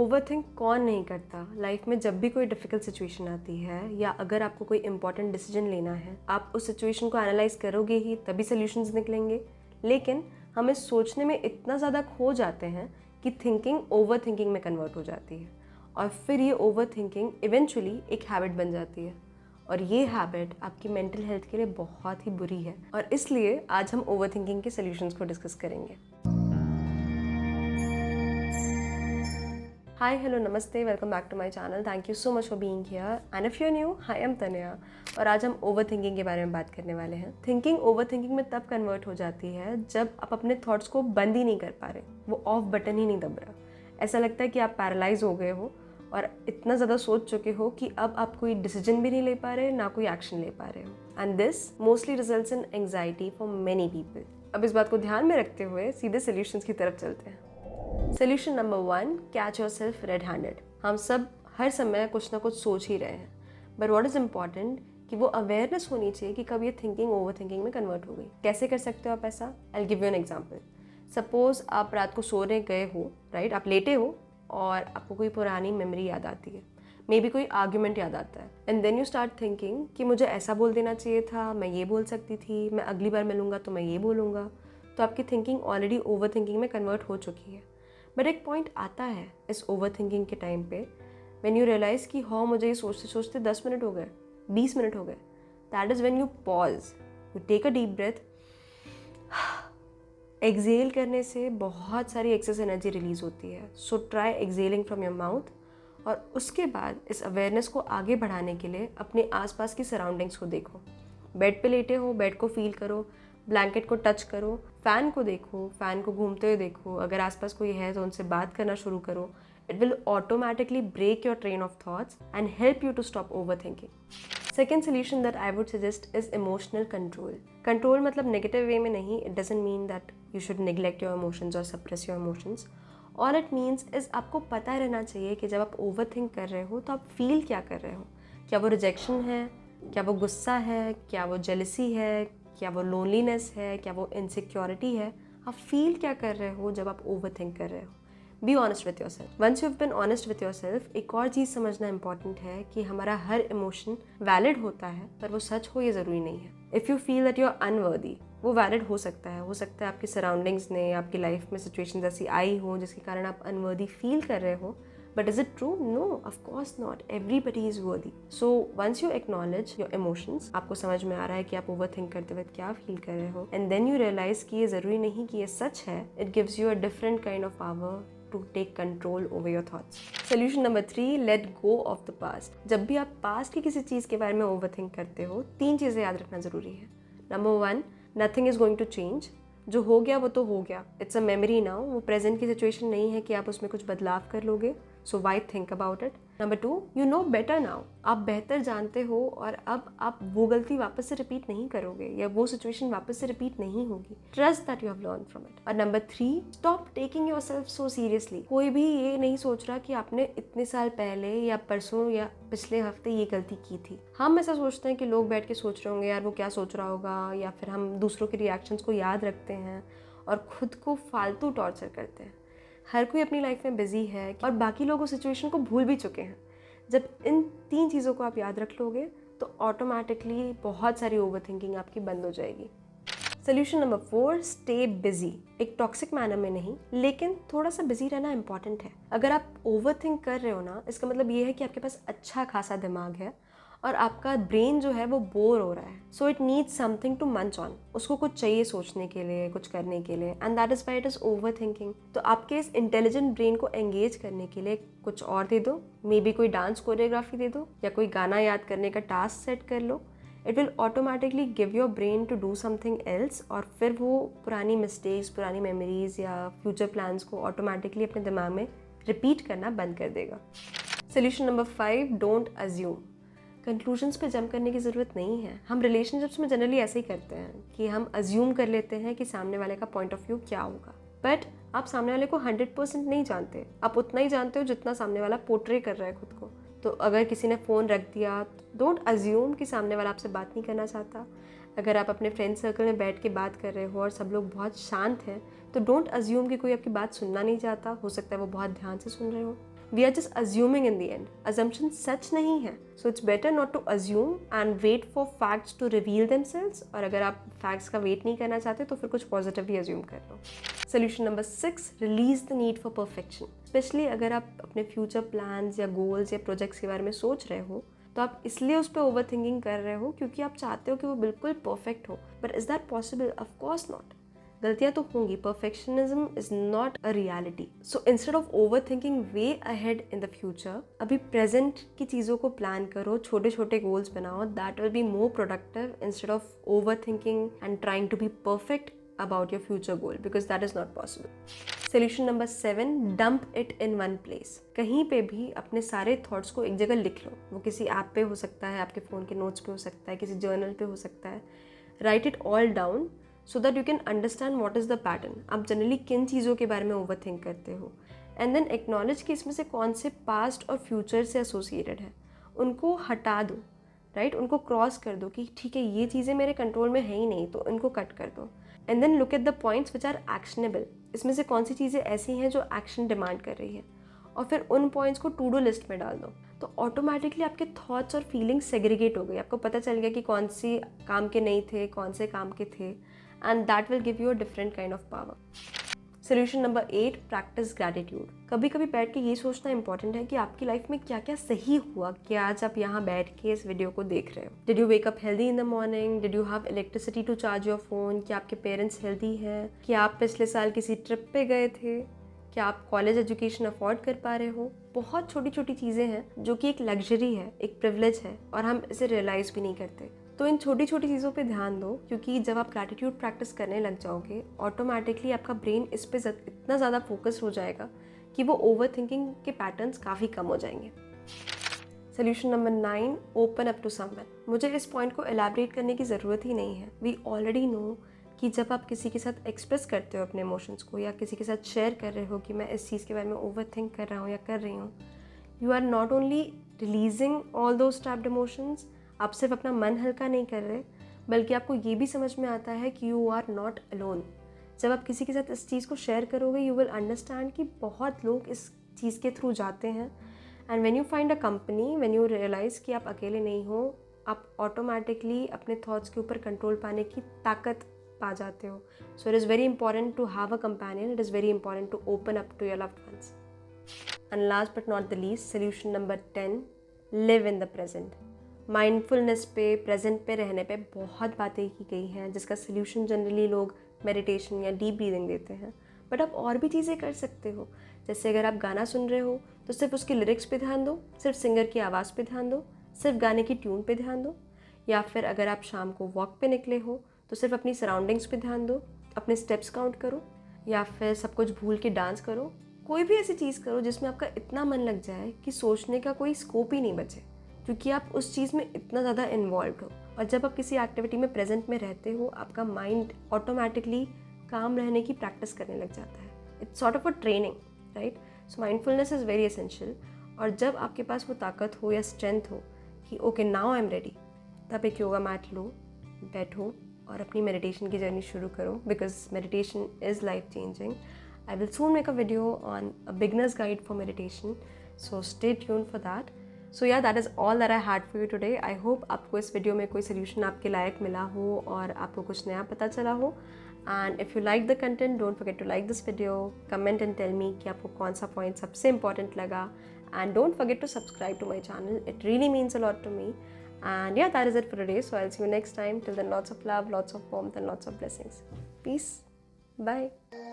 Overthink कौन नहीं करता। लाइफ में जब भी कोई डिफ़िकल्ट सिचुएशन आती है या अगर आपको कोई इंपॉर्टेंट डिसीजन लेना है, आप उस सिचुएशन को एनालाइज करोगे ही तभी सॉल्यूशंस निकलेंगे। लेकिन हम इस सोचने में इतना ज़्यादा खो जाते हैं कि थिंकिंग ओवर थिंकिंग में कन्वर्ट हो जाती है और फिर ये ओवर थिंकिंग इवेंचुअली एक हैबिट बन जाती है और ये हैबिट आपकी मेंटल हेल्थ के लिए बहुत ही बुरी है। और इसलिए आज हम ओवर थिंकिंग के सॉल्यूशंस को डिस्कस करेंगे। हाय हेलो नमस्ते, welcome back to my channel. Thank you so much for being here and if you new, I am Tanya और आज हम ओवर थिंकिंग के बारे में बात करने वाले हैं। थिंकिंग ओवर थिंकिंग में तब कन्वर्ट हो जाती है जब आप अपने थॉट्स को बंद ही नहीं कर पा रहे, वो ऑफ बटन ही नहीं दब रहा। ऐसा लगता है कि आप पैरालाइज हो गए हो और इतना ज़्यादा सोच चुके हो कि अब आप कोई डिसीजन भी नहीं ले पा रहे, ना कोई एक्शन ले पा रहे हो। And this mostly results in anxiety for many people. अब इस बात को ध्यान में रखते हुए सीधे सोल्यूशंस की तरफ चलते हैं। Solution number 1, catch your self red handed. हम सब हर समय कुछ ना कुछ सोच ही रहे हैं, बट व्हाट इज़ इम्पॉर्टेंट कि वो अवेयरनेस होनी चाहिए कि कब ये थिंकिंग ओवर थिंकिंग में कन्वर्ट हो गई। कैसे कर सकते हो आप ऐसा? I will give you an example. Suppose आप रात को सोने गए हो, राइट? आप लेटे हो और आपको कोई पुरानी मेमोरी याद आती है, मे बी कोई आर्ग्यूमेंट याद आता है and then you start thinking कि मुझे ऐसा बोल देना चाहिए था, मैं ये बोल सकती थी, मैं अगली बार मिलूंगा तो मैं ये बोलूँगा। तो आपकी थिंकिंग ऑलरेडी ओवर थिंकिंग में कन्वर्ट हो चुकी है। बट एक पॉइंट आता है इस ओवर थिंकिंग के टाइम पे व्हेन यू रियलाइज़ कि हाँ, मुझे ये सोचते सोचते 10 मिनट हो गए, 20 मिनट हो गए। That is when you pause, you take a deep breath. Exhale करने से बहुत सारी एक्सेस एनर्जी रिलीज होती है। So try exhaling from your mouth और उसके बाद इस अवेयरनेस को आगे बढ़ाने के लिए अपने आसपास की सराउंडिंग्स को देखो। बेड पे लेटे हो, बेड को फील करो, ब्लैंकेट को टच करो, फ़ैन को देखो, फ़ैन को घूमते हुए देखो। अगर आसपास कोई है तो उनसे बात करना शुरू करो। It will automatically break your train of thoughts and help you to stop over thinking. Second solution that I would suggest is emotional control. Control मतलब नेगेटिव वे में नहीं। It doesn't mean that you should neglect your emotions और suppress your emotions. All it means is आपको पता रहना चाहिए कि जब आप ओवर थिंक कर रहे हो तो आप फील क्या कर रहे हो। क्या वो रिजेक्शन है, क्या वो गुस्सा है, क्या वो जेलसी है, क्या वो लोनलीनेस है, क्या वो इनसिक्योरिटी है। आप फील क्या कर रहे हो जब आप ओवर थिंक कर रहे हो। Be honest with yourself. Once you have been honest with yourself, एक और चीज़ समझना इंपॉर्टेंट है कि हमारा हर इमोशन वैलिड होता है, पर वो सच हो ये ज़रूरी नहीं है। If you feel that you are unworthy, वो वैलिड हो सकता है। हो सकता है आपकी सराउंडिंग्स ने, आपकी लाइफ में सिचुएशन ऐसी आई हो जिसके कारण आप अनवर्दी फील कर रहे हो। But is it true? No, of course not. Everybody is worthy. So once you acknowledge your emotions, आपको समझ में आ रहा है कि आप overthink करते वक्त क्या फील कर रहे हो, and then you realize कि ये ज़रूरी नहीं कि ये सच है, it gives you a different kind of power to take control over your thoughts. Solution number 3, let go of the past. जब भी आप past की किसी चीज़ के बारे में overthink करते हो, 3 चीज़ें याद रखना ज़रूरी है। Number 1, nothing is going to change. जो हो गया वो तो हो गया, इट्स अ मेमोरी नाउ। वो प्रेजेंट की सिचुएशन नहीं है कि आप उसमें कुछ बदलाव कर लोगे। So why think about it. Number 2, you know better now. आप बेहतर जानते हो और अब आप वो गलती वापस से रिपीट नहीं करोगे या वो सिचुएशन वापस से रिपीट नहीं होगी। Trust that you have learn from it. और number 3, stop taking your self so seriously. कोई भी ये नहीं सोच रहा कि आपने इतने साल पहले या परसों या पिछले हफ्ते ये गलती की थी। हम ऐसा सोचते हैं कि लोग बैठ के सोच रहे होंगे यार वो क्या सोच रहा होगा, या फिर हम दूसरों के रिएक्शंस को याद रखते हैं और खुद को फालतू टॉर्चर करते हैं। हर कोई अपनी लाइफ में बिजी है और बाकी लोग उस सिचुएशन को भूल भी चुके हैं। जब इन 3 चीज़ों को आप याद रख लोगे तो ऑटोमेटिकली बहुत सारी ओवर थिंकिंग आपकी बंद हो जाएगी। Solution number 4, stay busy. एक टॉक्सिक मैनर में नहीं, लेकिन थोड़ा सा बिजी रहना इंपॉर्टेंट है। अगर आप ओवर थिंक कर रहे हो ना, इसका मतलब ये है कि आपके पास अच्छा खासा दिमाग है और आपका ब्रेन जो है वो बोर हो रहा है। So it needs something to munch on. उसको कुछ चाहिए सोचने के लिए, कुछ करने के लिए, and that is why it is over thinking. तो आपके इस इंटेलिजेंट ब्रेन को एंगेज करने के लिए कुछ और दे दो। मे बी कोई डांस कोरियोग्राफी दे दो या कोई गाना याद करने का टास्क सेट कर लो। It will automatically give your brain to do something else और फिर वो पुरानी मिस्टेक्स, पुरानी मेमोरीज या फ्यूचर प्लान्स को ऑटोमेटिकली अपने दिमाग में रिपीट करना बंद कर देगा। Solution number 5, don't assume. Conclusions पे जंप करने की ज़रूरत नहीं है। हम रिलेशनशिप्स में जनरली ऐसे ही करते हैं कि हम अज्यूम कर लेते हैं कि सामने वाले का पॉइंट ऑफ व्यू क्या होगा, बट आप सामने वाले को 100% नहीं जानते। आप उतना ही जानते हो जितना सामने वाला पोर्ट्रे कर रहा है खुद को। तो अगर किसी ने फ़ोन रख दिया तो डोंट अज्यूम कि सामने वाला आपसे बात नहीं करना चाहता। अगर आप अपने फ्रेंड सर्कल में बैठ के बात कर रहे हो और सब लोग बहुत शांत हैं तो डोंट अज्यूम कि कोई आपकी बात सुनना नहीं चाहता। हो सकता है वो बहुत ध्यान से सुन रहे हो। We are just assuming in the end. Assumption सच नहीं है. So it's better not to assume and wait for facts to reveal themselves. और अगर आप फैक्ट्स का वेट नहीं करना चाहते तो फिर कुछ पॉजिटिव भी अज्यूम कर लो. Solution number 6, release the need for perfection. Especially अगर आप अपने फ्यूचर प्लान्स या गोल्स या प्रोजेक्ट्स के बारे में सोच रहे हो तो आप इसलिए उस पर ओवर थिंकिंग कर रहे हो क्योंकि आप चाहते हो कि वो बिल्कुल परफेक्ट हो. But is that possible? Of course not. गलतियां तो होंगी. Perfectionism is not a reality. So instead of over thinking way ahead in the future, अभी प्रेजेंट की चीज़ों को प्लान करो, छोटे छोटे गोल्स बनाओ. That will be more productive instead of over thinking and trying to be perfect about your future goal, because that is not possible. Solution number 7, dump it in one place. कहीं पे भी अपने सारे thoughts को एक जगह लिख लो. वो किसी ऐप पे हो सकता है, आपके फ़ोन के नोट्स पे हो सकता है, किसी जर्नल पे हो सकता है. Right it all down so that you can understand what is the pattern. आप जनरली किन चीज़ों के बारे में ओवर थिंक करते हो, एंड देन एक्नॉलेज कि इसमें से कौन से पास्ट और फ्यूचर से एसोसिएटेड है. उनको हटा दो. राइट, उनको क्रॉस कर दो कि ठीक है ये चीज़ें मेरे कंट्रोल में है ही नहीं, तो इनको कट कर दो. And then look at the points which are actionable. इसमें से कौन सी चीज़ें ऐसी हैं जो एक्शन डिमांड कर रही है, और फिर उन पॉइंट्स को टू डू लिस्ट में डाल दो. तो ऑटोमेटिकली आपके थॉट्स और फीलिंग्स सेग्रीगेट हो गई. आपको पता चल गया कि कौन सी काम के नहीं थे, कौन से काम के थे, and that will give you a different kind of power. Solution number 8, practice gratitude. कभी कभी बैठ के ये सोचना इंपॉर्टेंट है कि आपकी लाइफ में क्या क्या सही हुआ कि आज आप यहाँ बैठ के इस वीडियो को देख रहे हो. Did you wake up healthy in the morning? Did you have electricity to charge your phone? क्या आपके पेरेंट्स हेल्दी हैं? क्या आप पिछले साल किसी ट्रिप पे गए थे? क्या आप कॉलेज एजुकेशन अफोर्ड कर पा रहे हो? बहुत छोटी छोटी चीज़ें हैं जो कि एक लग्जरी है, एक प्रिविलेज है, और हम इसे रियलाइज़ भी नहीं करते. तो इन छोटी छोटी चीज़ों पे ध्यान दो, क्योंकि जब आप ग्रैटिट्यूड प्रैक्टिस करने लग जाओगे ऑटोमेटिकली आपका ब्रेन इस पे इतना ज़्यादा फोकस हो जाएगा कि वो ओवर थिंकिंग के पैटर्न्स काफ़ी कम हो जाएंगे. Solution number 9, open up to someone. मुझे इस पॉइंट को एलैबोरेट करने की ज़रूरत ही नहीं है. वी ऑलरेडी नो कि जब आप किसी के साथ एक्सप्रेस करते हो अपने इमोशंस को, या किसी के साथ शेयर कर रहे हो कि मैं इस चीज़ के बारे में ओवर थिंक कर रहा हूँ या कर रही हूँ, you are not only releasing all those trapped emotions. आप सिर्फ अपना मन हल्का नहीं कर रहे, बल्कि आपको ये भी समझ में आता है कि यू आर नॉट अलोन. जब आप किसी के साथ इस चीज़ को शेयर करोगे, यू विल अंडरस्टैंड कि बहुत लोग इस चीज़ के थ्रू जाते हैं. And when you find a company, when you realise कि आप अकेले नहीं हो, आप ऑटोमेटिकली अपने थॉट्स के ऊपर कंट्रोल पाने की ताकत पा जाते हो. So it is very important to have a companion. It is very important to open up to your loved ones. And last but not the least, solution number 10, live in the present. Mindfulness पे, present पे रहने पे बहुत बातें की गई हैं, जिसका सोल्यूशन जनरली लोग मेडिटेशन या डीप ब्रीदिंग देते हैं. बट आप और भी चीज़ें कर सकते हो. जैसे अगर आप गाना सुन रहे हो तो सिर्फ उसकी लिरिक्स पे ध्यान दो, सिर्फ सिंगर की आवाज़ पे ध्यान दो, सिर्फ गाने की ट्यून पे ध्यान दो. या फिर अगर आप शाम को वॉक पे निकले हो तो सिर्फ अपनी सराउंडिंग्स पे ध्यान दो, अपने स्टेप्स काउंट करो, या फिर सब कुछ भूल के डांस करो. कोई भी ऐसी चीज़ करो जिसमें आपका इतना मन लग जाए कि सोचने का कोई स्कोप ही नहीं बचे, क्योंकि आप उस चीज़ में इतना ज़्यादा इन्वॉल्व हो. और जब आप किसी एक्टिविटी में प्रेजेंट में रहते हो, आपका माइंड ऑटोमेटिकली काम रहने की प्रैक्टिस करने लग जाता है. It's sort of a training, right. So mindfulness is very essential. और जब आपके पास वो ताकत हो या स्ट्रेंथ हो कि okay now I am ready, तब एक योगा मैट लो, बैठो और अपनी मेडिटेशन की जर्नी शुरू करो, because meditation is life changing. I will soon make a video on a beginner's guide for meditation, so stay tuned for that. So yeah, that is all that I had for you today. I hope आपको इस video में कोई solution आपके लायक मिला हो और आपको कुछ नया पता चला हो. And if you like the content, don't forget to like this video, comment and tell me कि आपको कौन सा point सबसे important लगा. And don't forget to subscribe to my channel. It really means a lot to me. And yeah, that is it for today. So I'll see you next time. Till then, lots of love, lots of warmth and lots of blessings. Peace. Bye.